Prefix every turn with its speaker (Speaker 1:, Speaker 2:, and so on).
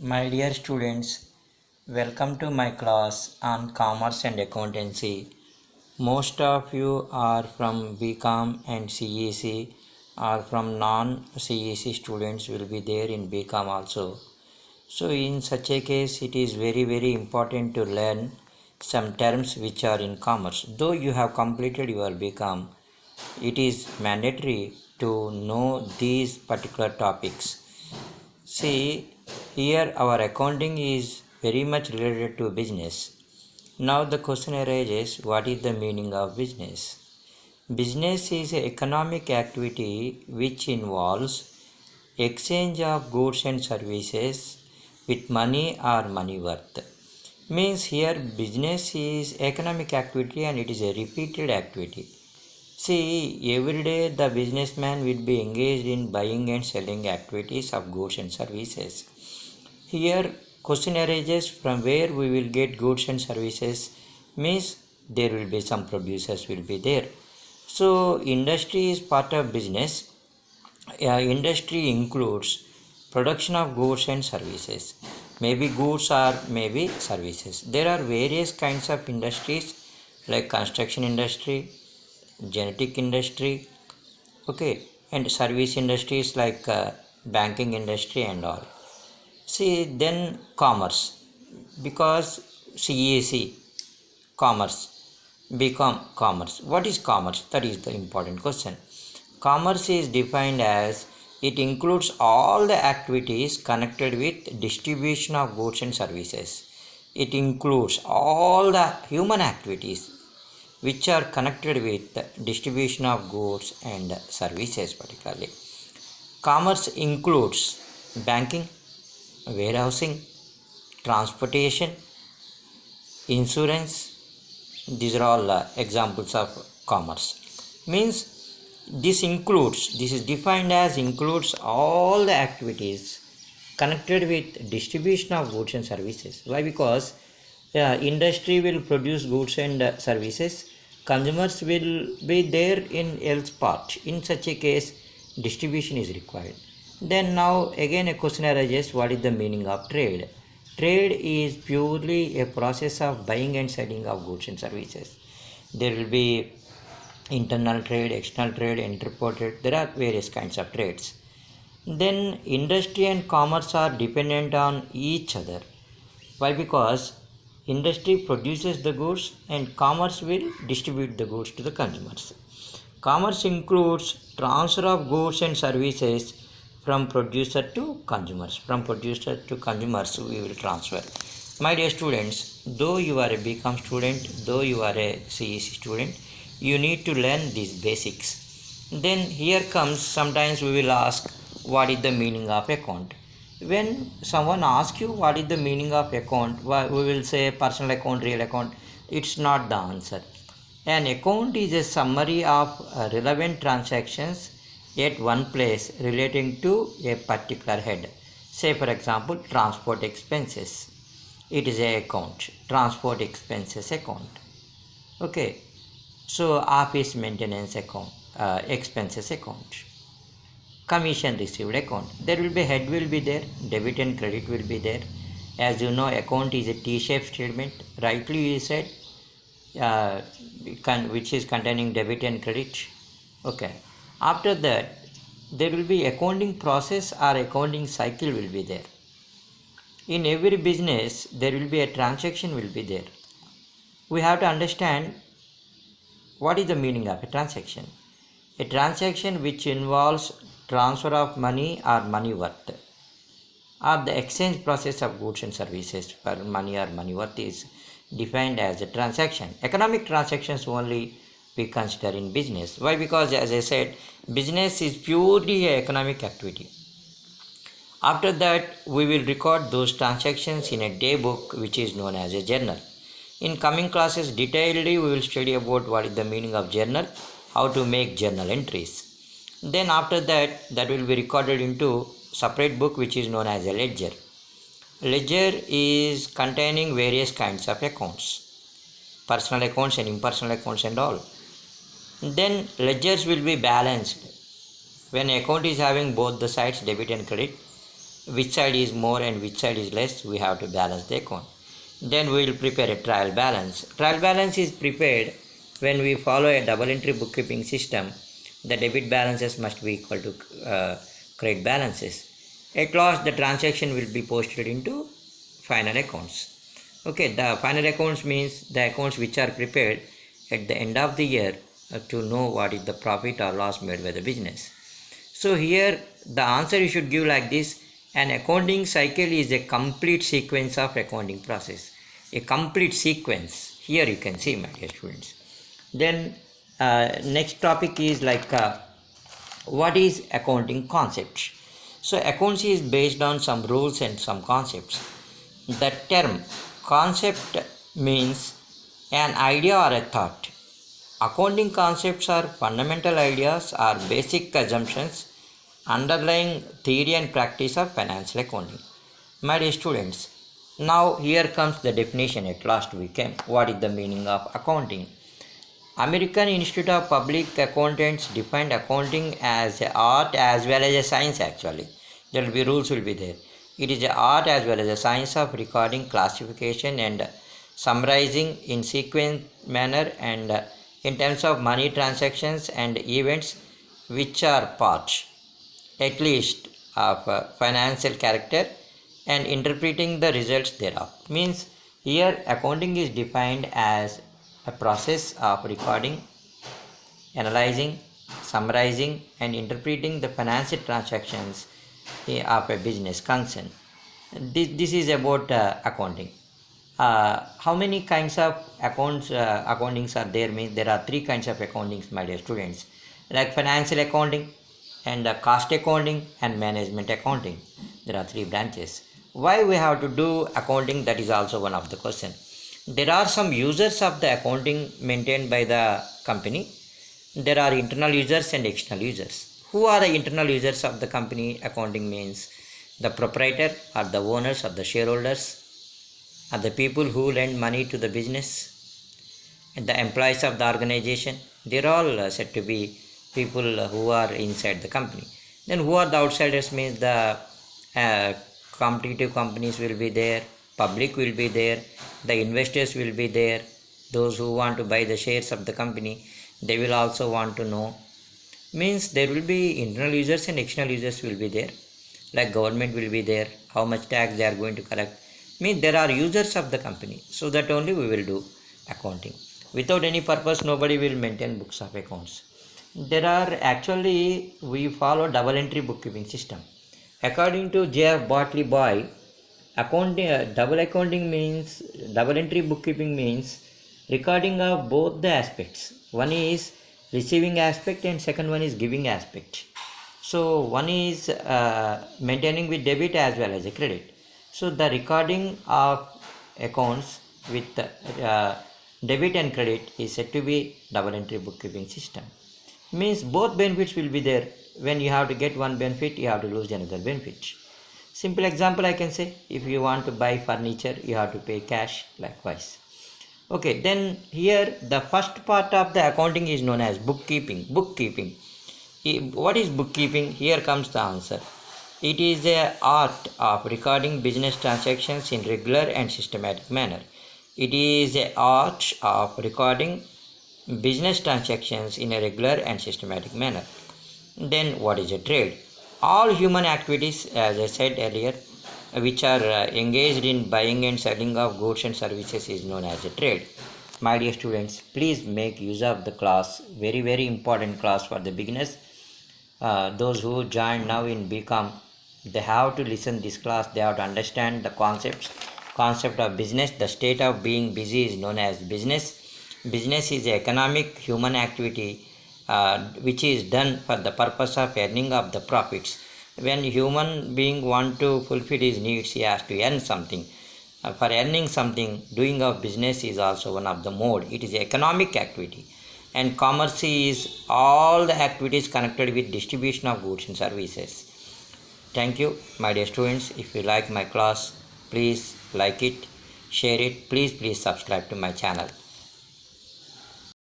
Speaker 1: My dear students, welcome to my class on Commerce and Accountancy. Most of you are from BCom and CEC or from non-CEC students will be there in BCom also. So in such a case, it is very important to learn some terms which are in commerce. Though you have completed your BCom, it is mandatory to know these particular topics. See, here our accounting is very much related to business. Now the question arises, what is the meaning of business? Business is an economic activity which involves exchange of goods and services with money or money worth. Means here business is economic activity and it is a repeated activity. See, every day the businessman will be engaged in buying and selling activities of goods and services. Here, question arises from where we will get goods and services means there will be some producers will be there. So, industry is part of business. Industry includes production of goods and services. Maybe goods or maybe services. There are various kinds of industries like construction industry, genetic industry, okay, and service industries like banking industry and all. See, then commerce, because CAC, commerce, become commerce. What is commerce? That is the important question. Commerce is defined as it includes all the activities connected with distribution of goods and services. It includes all the human activities which are connected with the distribution of goods and services particularly. Commerce includes banking, warehousing, transportation, insurance. These are all examples of commerce. Means this is defined as includes all the activities connected with distribution of goods and services. Why? Because industry will produce goods and services, consumers will be there in else part. In such a case, distribution is required. Then now again a question arises, what is the meaning of trade? Trade is purely a process of buying and selling of goods and services. There will be internal trade, external trade, interport trade. There are various kinds of trades. Then industry and commerce are dependent on each other. Why? Because industry produces the goods and commerce will distribute the goods to the consumers. Commerce includes transfer of goods and services from producer to consumers. From producer to consumers we will transfer. My dear students, though you are a BCom student, though you are a CEC student, you need to learn these basics. Then here comes, sometimes we will ask, what is the meaning of account? When someone asks you what is the meaning of account, we will say personal account, real account. It's not the answer. An account is a summary of relevant transactions at one place relating to a particular head. Say for example, transport expenses. It is a account, transport expenses account. Okay, so office maintenance account, expenses account, commission received account. There will be head will be there, debit and credit will be there. As you know, account is a T-shaped statement. Rightly you said, which is containing debit and credit. Okay. After that, there will be accounting process or accounting cycle will be there. In every business, there will be a transaction will be there. We have to understand what is the meaning of a transaction. A transaction which involves transfer of money or money worth, or the exchange process of goods and services for money or money worth, is defined as a transaction. Economic transactions only we consider in business. Why? Because as I said, business is purely an economic activity. After that, we will record those transactions in a day book which is known as a journal. In coming classes, detailedly we will study about what is the meaning of journal, how to make journal entries. Then after that, that will be recorded into separate book which is known as a ledger. Ledger is containing various kinds of accounts, personal accounts and impersonal accounts and all. Then ledgers will be balanced. When account is having both the sides, debit and credit, which side is more and which side is less, we have to balance the account. Then we will prepare a trial balance. Trial balance is prepared when we follow a double entry bookkeeping system. The debit balances must be equal to credit balances. At last, the transaction will be posted into final accounts. Okay, the final accounts means the accounts which are prepared at the end of the year to know what is the profit or loss made by the business. So here the answer you should give like this: an accounting cycle is a complete sequence of accounting process. A complete sequence. Here you can see, my dear students. Then next topic is what is accounting concepts. So accounting is based on some rules and some concepts. The term concept means an idea or a thought. Accounting concepts are fundamental ideas or basic assumptions underlying theory and practice of financial accounting. My dear students, now here comes the definition. At last we came. What is the meaning of accounting? American Institute of Public Accountants defined accounting as an art as well as a science. Actually, there will be rules will be there. It is an art as well as a science of recording, classification and summarizing in sequence manner and in terms of money transactions and events which are part at least of financial character and interpreting the results thereof. Means here accounting is defined as a process of recording, analyzing, summarizing and interpreting the financial transactions of a business concern. This is about accounting. How many kinds of accountings are there? Means there are three kinds of accountings, my dear students, like financial accounting and cost accounting and management accounting. There are three branches. Why we have to do accounting? That is also one of the question. There are some users of the accounting maintained by the company. There are internal users and external users. Who are the internal users of the company accounting? Means the proprietor or the owners or the shareholders are the people who lend money to the business, and the employees of the organization. They are all said to be people who are inside the company. Then who are the outsiders? Means the competitive companies will be there, public will be there, the investors will be there, those who want to buy the shares of the company, they will also want to know. Means there will be internal users and external users will be there, like government will be there, how much tax they are going to collect. Means there are users of the company, so that only we will do accounting. Without any purpose, nobody will maintain books of accounts. There are actually, we follow double entry bookkeeping system. According to J.F. Bartley Boy, double entry bookkeeping means recording of both the aspects. One is receiving aspect and second one is giving aspect. So one is maintaining with debit as well as a credit. So the recording of accounts with debit and credit is said to be double entry bookkeeping system. Means both benefits will be there. When you have to get one benefit, you have to lose another benefit. Simple example I can say, if you want to buy furniture, you have to pay cash, likewise. Okay, then here the first part of the accounting is known as bookkeeping. What is bookkeeping? Here comes the answer. It is an art of recording business transactions in regular and systematic manner. It is an art of recording business transactions in a regular and systematic manner. Then what is a trade? All human activities, as I said earlier, which are engaged in buying and selling of goods and services is known as a trade. My dear students, please make use of the class. Very, very important class for the beginners. Those who join now in BCom, they have to listen this class. They have to understand the concept of business. The state of being busy is known as business. Business is an economic human activity which is done for the purpose of earning of the profits. When human being want to fulfill his needs, he has to earn something. For earning something, doing of business is also one of the mode. It is an economic activity. And commerce is all the activities connected with distribution of goods and services. Thank you, my dear students. If you like my class, please like it, share it. Please subscribe to my channel.